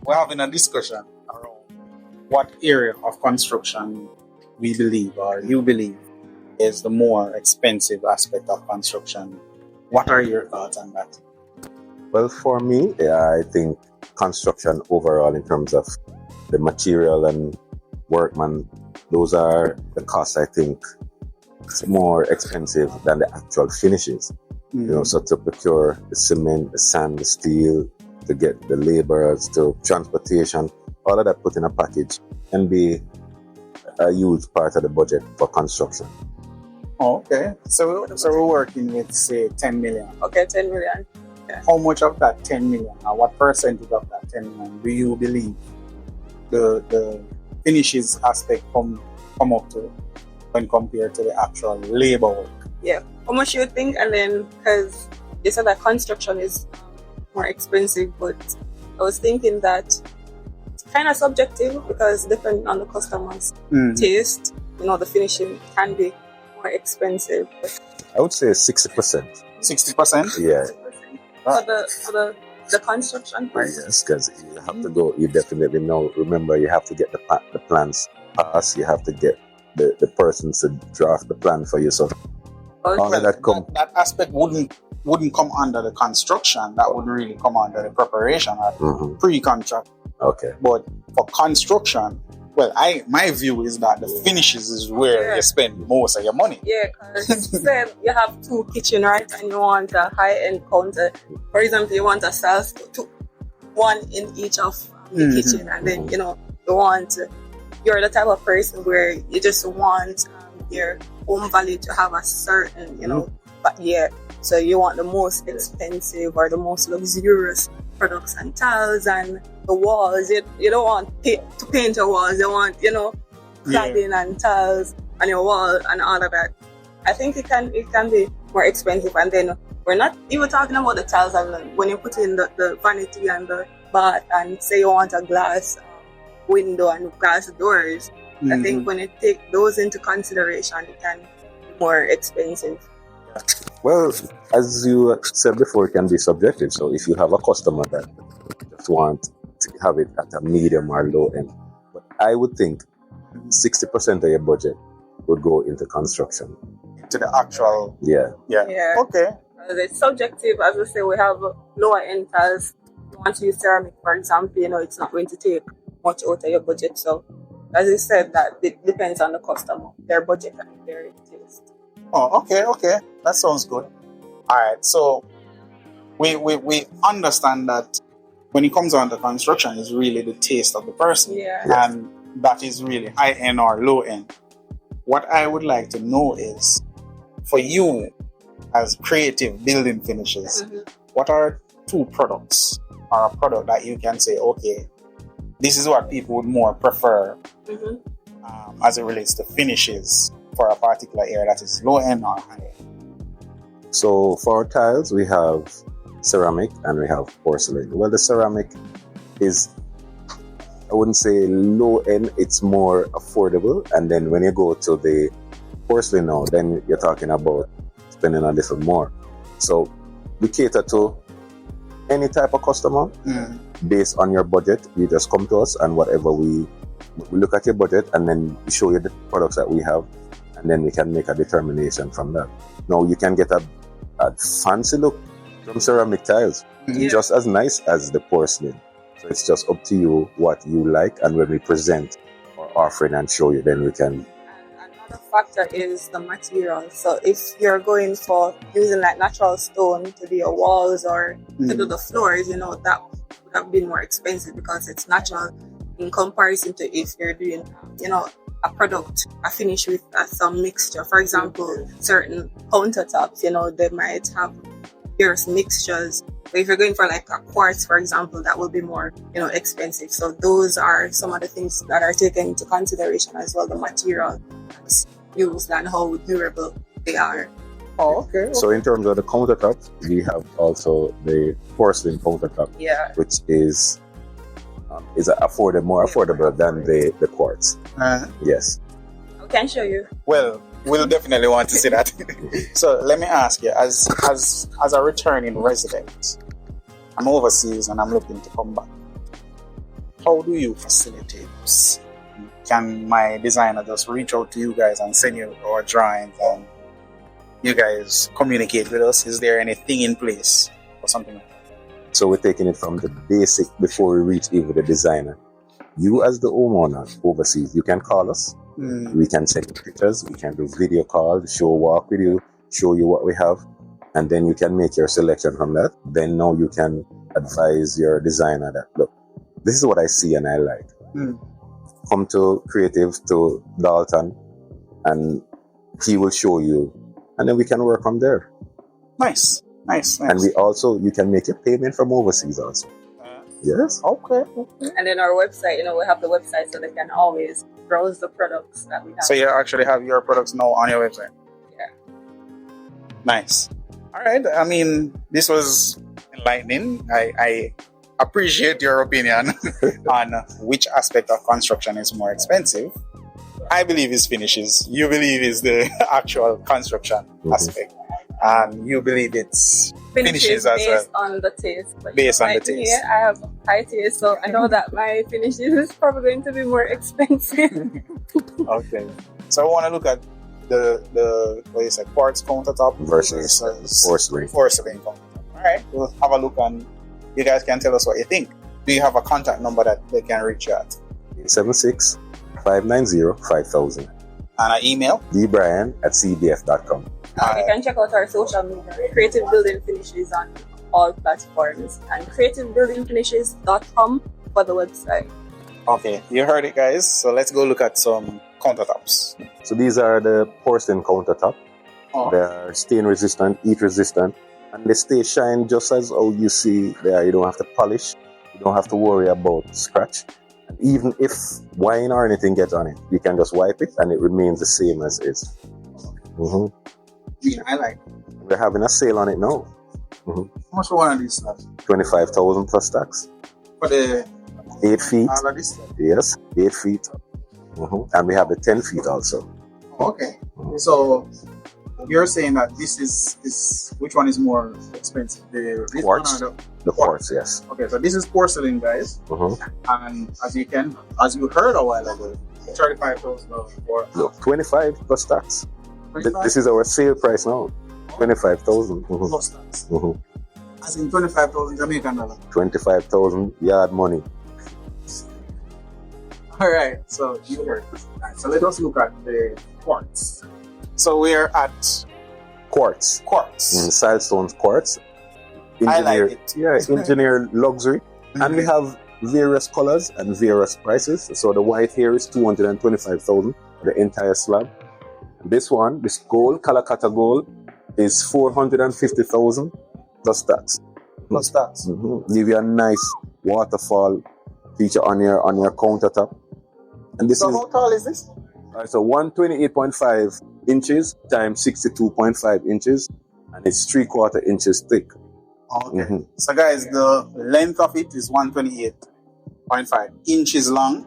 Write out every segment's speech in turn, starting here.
we're having a discussion around what area of construction we believe or you believe is the more expensive aspect of construction. What are your thoughts on that? Well, for me, I think construction overall, in terms of the material and workman, those are the costs. I think it's more expensive than the actual finishes. So to procure the cement, the sand, the steel, to get the laborers, to transportation, all of that put in a package can be a huge part of the budget for construction. Oh, okay. So we're working with, say, 10 million. Okay, 10 million. Yeah. How much of that 10 million, or what percentage of that 10 million do you believe the finishes aspect come up to when compared to the actual labor work? Yeah. How much you think? And then, because you said that construction is more expensive, but I was thinking that it's kind of subjective because depending on the customer's taste, the finishing can be more expensive. I would say 60%. 60%? Yeah. For the construction part? Yes, because you have to go, you definitely know, remember you have to get the plans passed, you have to get the person to draft the plan for you. So that aspect wouldn't come under the construction. That would really come under the preparation or pre-contract. Okay. But for construction, well, my view is that the finishes is where you spend most of your money. Yeah, because say you have 2 kitchen, right, and you want a high-end counter. For example, you want a cells, 1 in each of the kitchen, and then you're the type of person where you just want your home value to have a certain, but so you want the most expensive or the most luxurious products and tiles and the walls. You don't want to paint your walls. You want, cladding and tiles on your wall and all of that. I think it can be more expensive. And then we're not even talking about the tiles. And when you put in the vanity and the bath and say you want a glass window and glass doors, I think when you take those into consideration, it can be more expensive. Well, as you said before, it can be subjective. So if you have a customer that just want to have it at a medium or low end, but I would think 60% of your budget would go into construction. To the actual... Yeah. Okay. It's subjective. As we say, we have lower end tiles. If you want to use ceramic, for example, it's not going to take much out of your budget. So, as I said, that it depends on the customer, their budget and their taste. Oh, okay. That sounds good. All right. So we understand that when it comes on to construction, it's really the taste of the person. Yeah. And that is really high end or low end. What I would like to know is, for you as creative building finishes, what are 2 products or a product that you can say, okay, this is what people would more prefer as it relates to finishes for a particular area that is low end or high end? So for tiles, we have ceramic and we have porcelain. Well, the ceramic is, I wouldn't say low end, it's more affordable. And then when you go to the porcelain now, then you're talking about spending a little more. So we cater to any type of customer based on your budget. You just come to us and whatever we look at your budget and then we show you the products that we have, and then we can make a determination from that. Now you can get a fancy look from ceramic tiles, just as nice as the porcelain. So it's just up to you what you like, and when we present our offering and show you, then we can. Another factor is the material. So if you're going for using like natural stone to do your walls or to do the floors, that would have been more expensive because it's natural in comparison to if you're doing, a product, a finish with some mixture. For example, certain countertops, they might have various mixtures. But if you're going for like a quartz, for example, that will be more, expensive. So those are some of the things that are taken into consideration as well, the material that's used and how durable they are. Oh, okay. So in terms of the countertops, we have also the porcelain countertop, which is more affordable than the quartz. Yes. I can show you. Well, we'll definitely want to see that. So let me ask you, as a returning resident, I'm overseas and I'm looking to come back. how do you facilitate this? Can my designer just reach out to you guys and send you our drawings and you guys communicate with us? Is there anything in place or something like that? So we're taking it from the basic before we reach even the designer. You as the homeowner overseas, you can call us. We can send you pictures. We can do video calls, show walk with you, show you what we have. And then you can make your selection from that. Then now you can advise your designer that, look, this is what I see and I like. Come to Creative, to Dalton, and he will show you. And then we can work from there. Nice. And we also, you can make a payment from overseas also. Yes. Okay. And then our website, we have the website so they can always browse the products that we have. So you actually have your products now on your website? Yeah. Nice. All right. I mean, this was enlightening. I appreciate your opinion on which aspect of construction is more expensive. I believe it's finishes. You believe it's the actual construction aspect. And you believe it's finishes as well. Based on the taste. But based on the taste. Yeah, I have high taste, so I know that my finishes is probably going to be more expensive. Okay. So I want to look at the what is it, quartz countertop versus porcelain countertop. All right, we'll have a look and you guys can tell us what you think. Do you have a contact number that they can reach you at? 876-590-5000. And an email? dbrian@cbf.com. You can check out our social media, Creative Building Finishes, on all platforms, and creativebuildingfinishes.com for the website. Okay, you heard it, guys. So let's go look at some countertops. So these are the porcelain countertop. They are stain resistant, heat resistant, and they stay shine just as how you see there. You don't have to polish. You don't have to worry about scratch. And even if wine or anything gets on it, you can just wipe it and it remains the same as is. I like it. We're having a sale on it now. How much for one of these slabs? 25,000 plus tax. For the 8 feet. all of this? Yes, 8 feet. And we have the 10 feet also. Okay. So you're saying that this is which one is more expensive? The quartz. One or The quartz, yes. Okay, so this is porcelain, guys. And as you heard a while ago, $35,000 for Look, 25 plus tax. 25? This is our sale price now. 25,000. Plus tax. As in 25,000 Jamaican dollars. 25,000 yard money. All right, so you heard. Right, so let us look at the quartz. So we're at Quartz. Silestone quartz. I like it. Yeah, engineered luxury. And we have various colors and various prices. So the white here is 225,000, the entire slab. This one, this gold, Calcutta gold, is 450,000 plus tax. Plus tax. Give you a nice waterfall feature on your countertop. And this so how tall is this? So 128.5 inches times 62.5 inches, and it's 3/4 inches thick. Okay. So guys, the length of it is 128.5 inches long,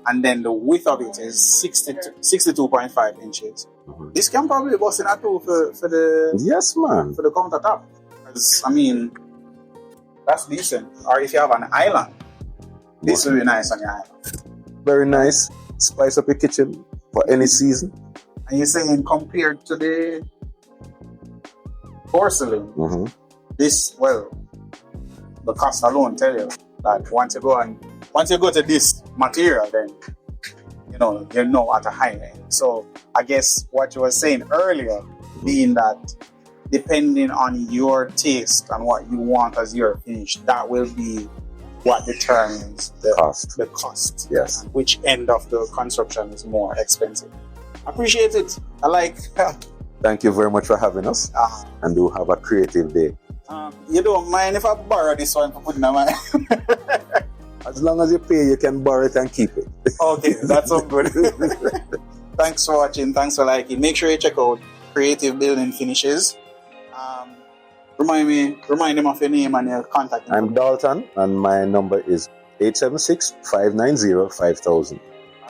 and then the width of it is 62.5 inches. This can probably bust in a two for the yes, man, for the countertop. Because I mean, that's decent. Or if you have an island, this will be nice on your island. Very nice. Spice up your kitchen for any season. And you're saying compared to the porcelain, this, well, the cost alone tell you that once you go to this material, then you know at a high end. So I guess what you were saying earlier, being that depending on your taste and what you want as your finish, that will be what determines the cost. Yes. And which end of the construction is more expensive. Appreciate it. I like. Thank you very much for having us, and do have a creative day. You don't mind if I borrow this one for putting on my... As long as you pay, you can borrow it and keep it. Okay, that's so good. Thanks for watching. Thanks for liking. Make sure you check out Creative Building Finishes. Remind them of your name and your contact. I'm Dalton, and my number is 876-590-5000.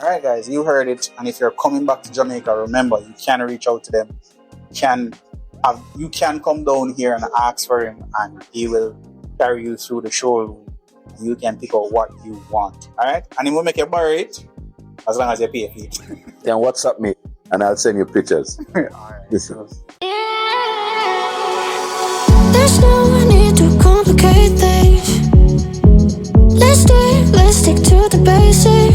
All right, guys, you heard it. And if you're coming back to Jamaica, remember, you can reach out to them. You can come down here and ask for him, and he will carry you through the showroom you can pick out what you want. Alright? And it will make you buy it as long as you pay for it. Then WhatsApp me and I'll send you pictures. Alright. Listen. There's no need to complicate things. Let's stick to the basics.